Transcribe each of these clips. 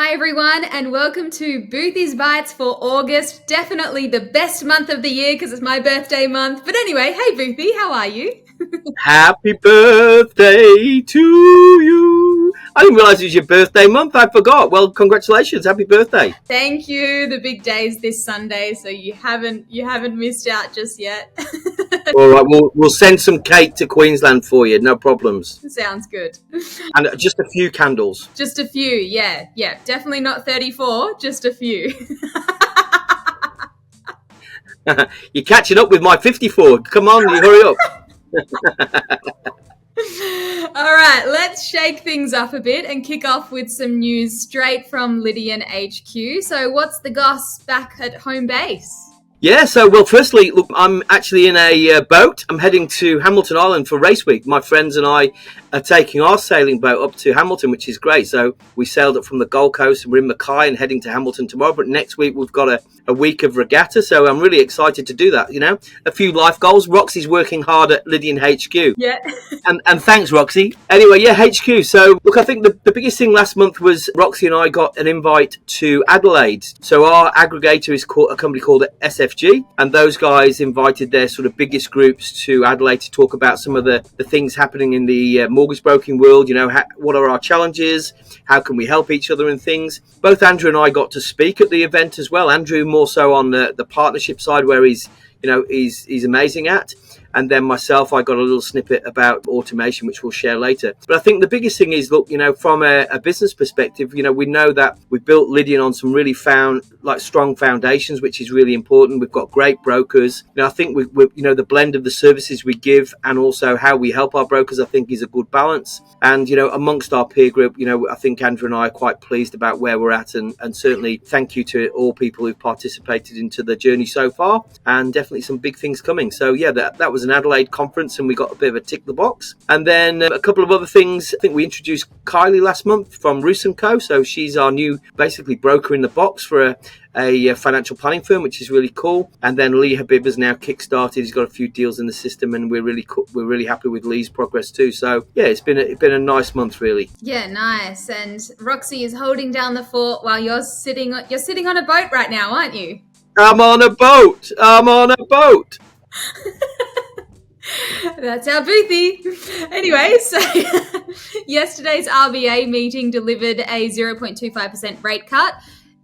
Hi everyone, and welcome to Boothy Bites for August. Definitely the best month of the year because it's my birthday month. But anyway, hey Boothy, how are you? Happy birthday to you. I didn't realise it was your birthday month. I forgot. Well, congratulations. Happy birthday. Thank you. The big day is this Sunday, so you haven't missed out just yet. All right, we'll send some cake to Queensland for you. No problems. Sounds good. And just a few candles. Just a few, yeah. Definitely not 34, just a few. You're catching up with my 54. Come on, you hurry up. All right, let's shake things up a bit and kick off with some news straight from Lydian HQ. So what's the goss back at home base? Yeah, so, well, firstly, look, I'm actually in a boat. I'm heading to Hamilton Island for race week. My friends and I are taking our sailing boat up to Hamilton, which is great. So we sailed up from the Gold Coast and we're in Mackay and heading to Hamilton tomorrow. But next week we've got a week of regatta. So I'm really excited to do that, you know. A few life goals. Roxy's working hard at Lydian HQ. Yeah. And thanks, Roxy. Anyway, yeah, HQ. So, look, I think the biggest thing last month was Roxy and I got an invite to Adelaide. So our aggregator is called a company called SFG, and those guys invited their sort of biggest groups to Adelaide to talk about some of the things happening in the mortgage broking world. You know, what are our challenges? How can we help each other and things? Both Andrew and I got to speak at the event as well. Andrew more so on the partnership side, where he's amazing at. And then myself, I got a little snippet about automation, which we'll share later. But I think the biggest thing is, look, you know, from a business perspective, you know, we know that we've built Lydian on some really strong foundations, which is really important. We've got great brokers. You know, I think we you know, the blend of the services we give and also how we help our brokers, I think, is a good balance. And, you know, amongst our peer group, you know, I think Andrew and I are quite pleased about where we're at. And certainly thank you to all people who've participated into the journey so far. And definitely some big things coming. So, yeah, that was an Adelaide conference and we got a bit of a tick the box. And then a couple of other things. I think we introduced Kylie last month from 𝐒𝐸𝐤𝐿𝐴. So she's our new basically broker in the box for a financial planning firm, which is really cool. And then 𝐒𝐸𝐿𝐴 has now kickstarted. He's got a few deals in the system, and we're really happy with Lee's progress too. So yeah, it's been a nice month, really. Yeah, nice. And Roxy is holding down the fort while you're sitting on a boat right now, aren't you? I'm on a boat. That's our Boothy. Anyway, so yesterday's RBA meeting delivered a 0.25% rate cut.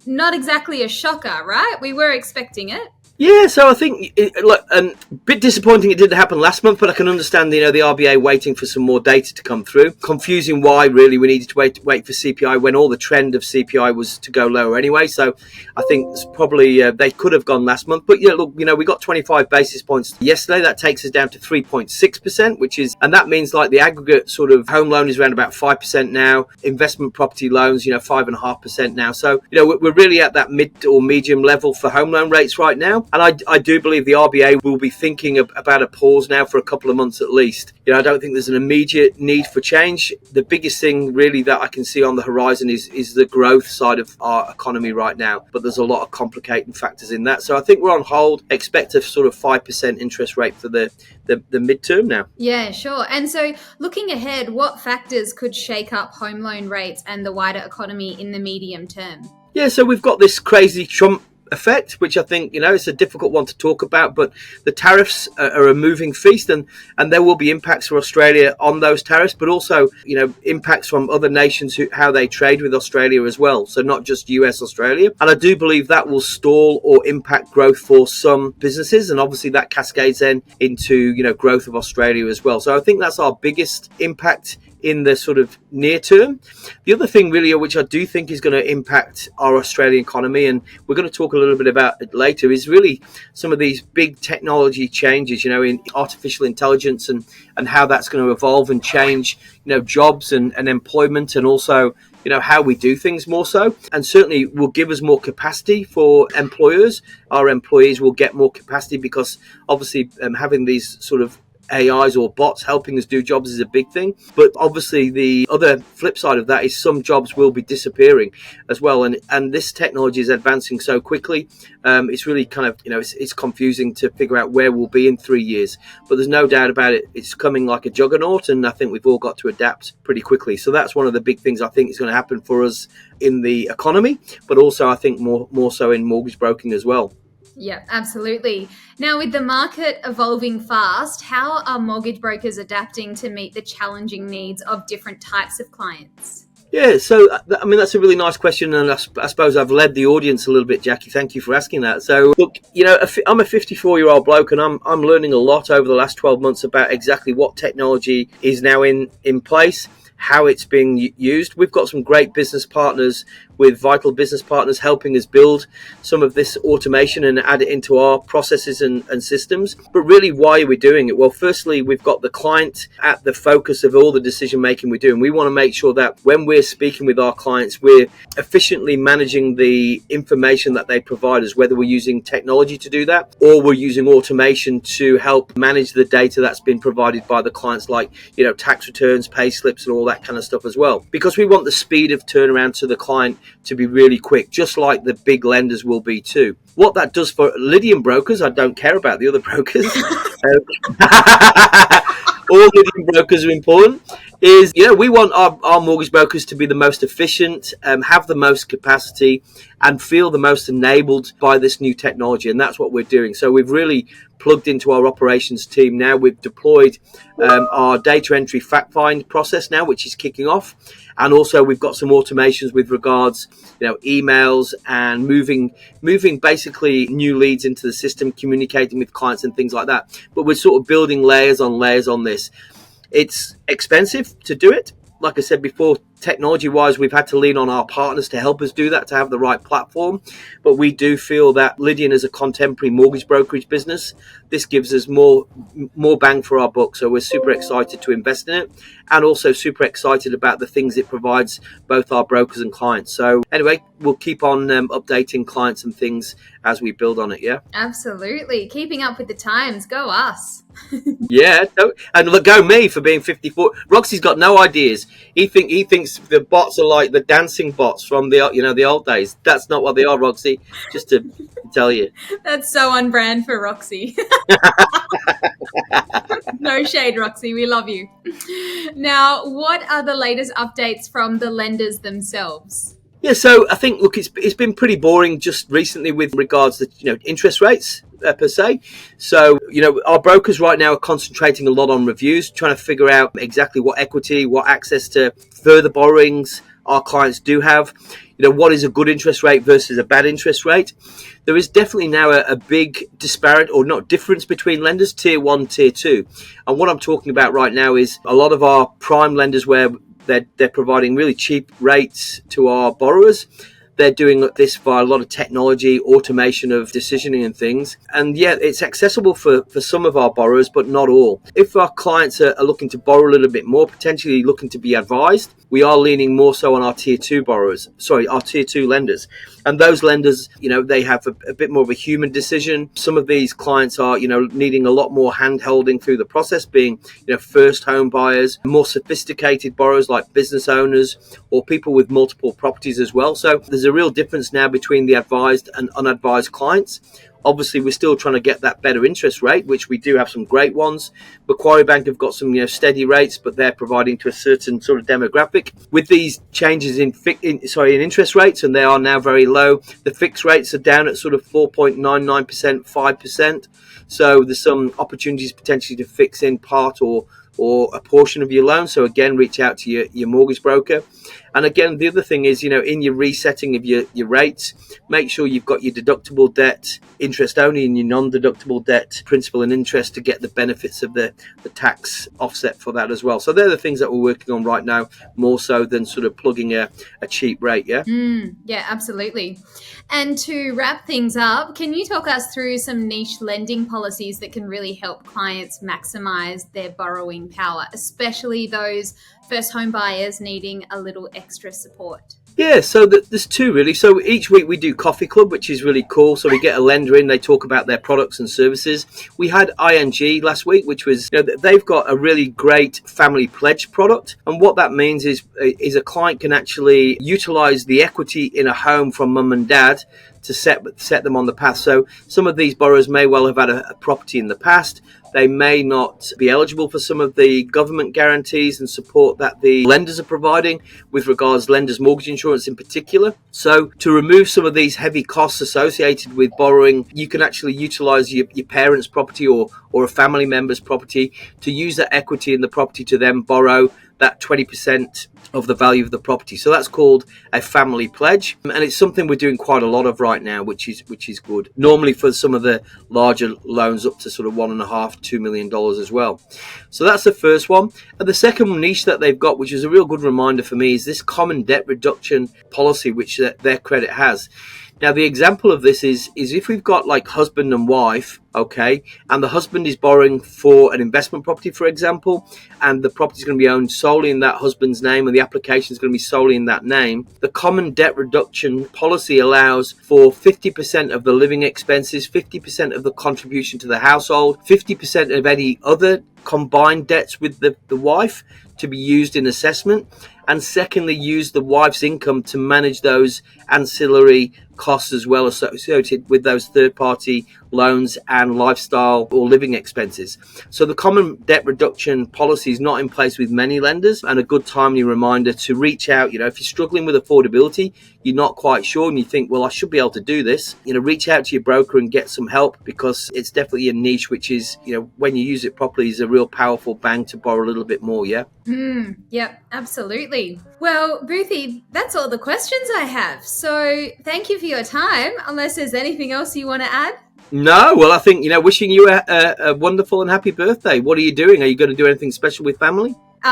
Not exactly a shocker, right? We were expecting it. Yeah, so I think a bit disappointing it didn't happen last month, but I can understand, you know, the RBA waiting for some more data to come through. Confusing why really we needed to wait for CPI when all the trend of CPI was to go lower anyway. So I think it's probably they could have gone last month, but yeah, look, you know, we got 25 basis points yesterday. That takes us down to 3.6%, and that means like the aggregate sort of home loan is around about 5% now. Investment property loans, you know, 5.5% now. So you know, we're really at that mid or medium level for home loan rates right now. And I do believe the RBA will be thinking about a pause now for a couple of months at least. You know, I don't think there's an immediate need for change. The biggest thing really that I can see on the horizon is the growth side of our economy right now. But there's a lot of complicating factors in that. So I think we're on hold. Expect a sort of 5% interest rate for the midterm now. Yeah, sure. And so looking ahead, what factors could shake up home loan rates and the wider economy in the medium term? Yeah, so we've got this crazy Trump effect, which I think, you know, it's a difficult one to talk about, but the tariffs are a moving feast, and there will be impacts for Australia on those tariffs, but also, you know, impacts from other nations how they trade with Australia as well. So not just US, Australia. And I do believe that will stall or impact growth for some businesses, and obviously that cascades then into, you know, growth of Australia as well. So I think that's our biggest impact in the sort of near term. The other thing really, which I do think is going to impact our Australian economy, and we're going to talk a little bit about it later, is really some of these big technology changes, you know, in artificial intelligence and how that's going to evolve and change, you know, jobs and employment, and also, you know, how we do things more so. And certainly will give us more capacity for employers. Our employees will get more capacity because obviously having these sort of AIs or bots helping us do jobs is a big thing. But obviously the other flip side of that is some jobs will be disappearing as well. And this technology is advancing so quickly. It's really kind of, it's confusing to figure out where we'll be in 3 years. But there's no doubt about it. It's coming like a juggernaut, and I think we've all got to adapt pretty quickly. So that's one of the big things I think is going to happen for us in the economy, but also I think more so in mortgage broking as well. Yeah, absolutely. Now, with the market evolving fast, how are mortgage brokers adapting to meet the challenging needs of different types of clients? Yeah, so I mean that's a really nice question, and I suppose I've led the audience a little bit, Jackie. Thank you for asking that. So, look, I'm a 54-year-old bloke, and I'm learning a lot over the last 12 months about exactly what technology is now in place, how it's being used. We've got some great business partners with vital business partners helping us build some of this automation and add it into our processes and systems. But really, why are we doing it? Well, firstly, we've got the client at the focus of all the decision making we do. And we want to make sure that when we're speaking with our clients, we're efficiently managing the information that they provide us, whether we're using technology to do that or we're using automation to help manage the data that's been provided by the clients, like, tax returns, pay slips, and all that kind of stuff as well. Because we want the speed of turnaround to the client to be really quick, just like the big lenders will be too. What that does for Lydian brokers, I don't care about the other brokers. All Lydian brokers are important. Is we want our mortgage brokers to be the most efficient, have the most capacity, and feel the most enabled by this new technology, and that's what we're doing. So we've really plugged into our operations team now. We've deployed our data entry fact find process now, which is kicking off, and also we've got some automations with regards, emails and moving basically new leads into the system, communicating with clients and things like that. But we're sort of building layers on this. It's expensive to do it. Like I said before, technology-wise, we've had to lean on our partners to help us do that, to have the right platform. But we do feel that Lydian is a contemporary mortgage brokerage business. This gives us more bang for our buck. So we're super excited to invest in it, and also super excited about the things it provides both our brokers and clients. So anyway, we'll keep on updating clients and things as we build on it. Yeah, absolutely. Keeping up with the times. Go us. Yeah, and look, go me for being 54. Roxy's got no ideas. He thinks the bots are like the dancing bots from the old days. That's not what they are, Roxy. Just to tell you. That's so on brand for Roxy. No shade, Roxy. We love you. Now, what are the latest updates from the lenders themselves? Yeah, so I think, look, it's been pretty boring just recently with regards to interest rates per se. So our brokers right now are concentrating a lot on reviews, trying to figure out exactly what equity, what access to further borrowings our clients do have. What is a good interest rate versus a bad interest rate. There is definitely now a big disparate or not difference between lenders, tier 1, tier 2. And what I'm talking about right now is a lot of our prime lenders where they're providing really cheap rates to our borrowers. They're doing this via a lot of technology, automation of decisioning and things. And yeah, it's accessible for some of our borrowers, but not all. If our clients are looking to borrow a little bit more, potentially looking to be advised, we are leaning more so on our tier 2 our tier 2 lenders. And those lenders, they have a bit more of a human decision. Some of these clients are, needing a lot more hand holding through the process, being, first home buyers, more sophisticated borrowers like business owners or people with multiple properties as well. So there's a real difference now between the advised and unadvised clients. Obviously, we're still trying to get that better interest rate, which we do have some great ones. Macquarie Bank have got some steady rates, but they're providing to a certain sort of demographic. With these changes in interest rates, and they are now very low, the fixed rates are down at sort of 4.99%, 5%. So there's some opportunities potentially to fix in part or a portion of your loan. So again, reach out to your mortgage broker. And again, the other thing is, in your resetting of your rates, make sure you've got your deductible debt, interest only, and your non-deductible debt, principal and interest, to get the benefits of the tax offset for that as well. So they're the things that we're working on right now, more so than sort of plugging a cheap rate. Yeah. Yeah, absolutely. And to wrap things up, can you talk us through some niche lending policies that can really help clients maximize their borrowing power, especially those first home buyers needing a little extra support? Yeah, so there's two really. So each week we do Coffee Club, which is really cool. So we get a lender in, they talk about their products and services. We had ING last week, which was, they've got a really great family pledge product. And what that means is a client can actually utilize the equity in a home from mum and dad to set them on the path. So some of these borrowers may well have had a property in the past. They may not be eligible for some of the government guarantees and support that the lenders are providing with regards to lenders' mortgage insurance in particular. So to remove some of these heavy costs associated with borrowing, you can actually utilize your parents' property or a family member's property to use that equity in the property to then borrow that 20% of the value of the property. So that's called a family pledge, and it's something we're doing quite a lot of right now, which is good. Normally for some of the larger loans up to sort of $1.5–2 million as well. So that's the first one. And the second niche that they've got, which is a real good reminder for me, is this common debt reduction policy which their credit has. Now, the example of this is if we've got like husband and wife, okay, and the husband is borrowing for an investment property, for example, and the property is going to be owned solely in that husband's name and the application is going to be solely in that name, the common debt reduction policy allows for 50% of the living expenses, 50% of the contribution to the household, 50% of any other combined debts with the wife to be used in assessment, and secondly, use the wife's income to manage those ancillary costs as well associated with those third-party loans and lifestyle or living expenses. So the common debt reduction policy is not in place with many lenders, and a good timely reminder to reach out. If you're struggling with affordability, you're not quite sure and you think, well, I should be able to do this, reach out to your broker and get some help, because it's definitely a niche which is, when you use it properly, is a real powerful bank to borrow a little bit more. Yep, absolutely. Well, Boothy, that's all the questions I have. So thank you for your time, unless there's anything else you want to add. No, well, I think, wishing you a wonderful and happy birthday. What are you doing? Are you going to do anything special with family? So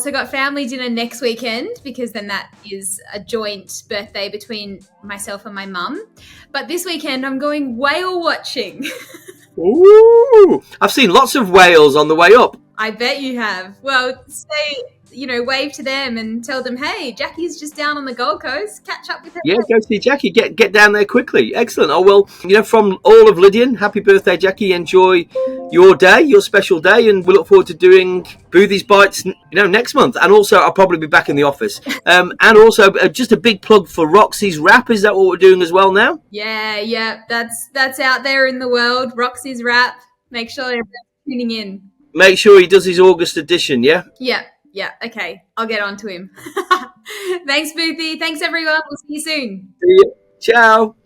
I got family dinner next weekend, because then that is a joint birthday between myself and my mum. But this weekend I'm going whale watching. Ooh, I've seen lots of whales on the way up. I bet you have. Well, say, wave to them and tell them, hey, Jackie's just down on the Gold Coast. Catch up with her. Yeah, go see Jackie. Get down there quickly. Excellent. Oh, well, from all of Lydian, happy birthday, Jackie. Enjoy your day, your special day, and we look forward to doing Boothy Bites, next month. And also, I'll probably be back in the office. And also, just a big plug for Roxy's rap. Is that what we're doing as well now? Yeah. That's out there in the world. Roxy's rap. Make sure everyone's tuning in. Make sure he does his August edition, yeah? Yeah, okay. I'll get on to him. Thanks, Boothy. Thanks, everyone. We'll see you soon. See you. Ciao.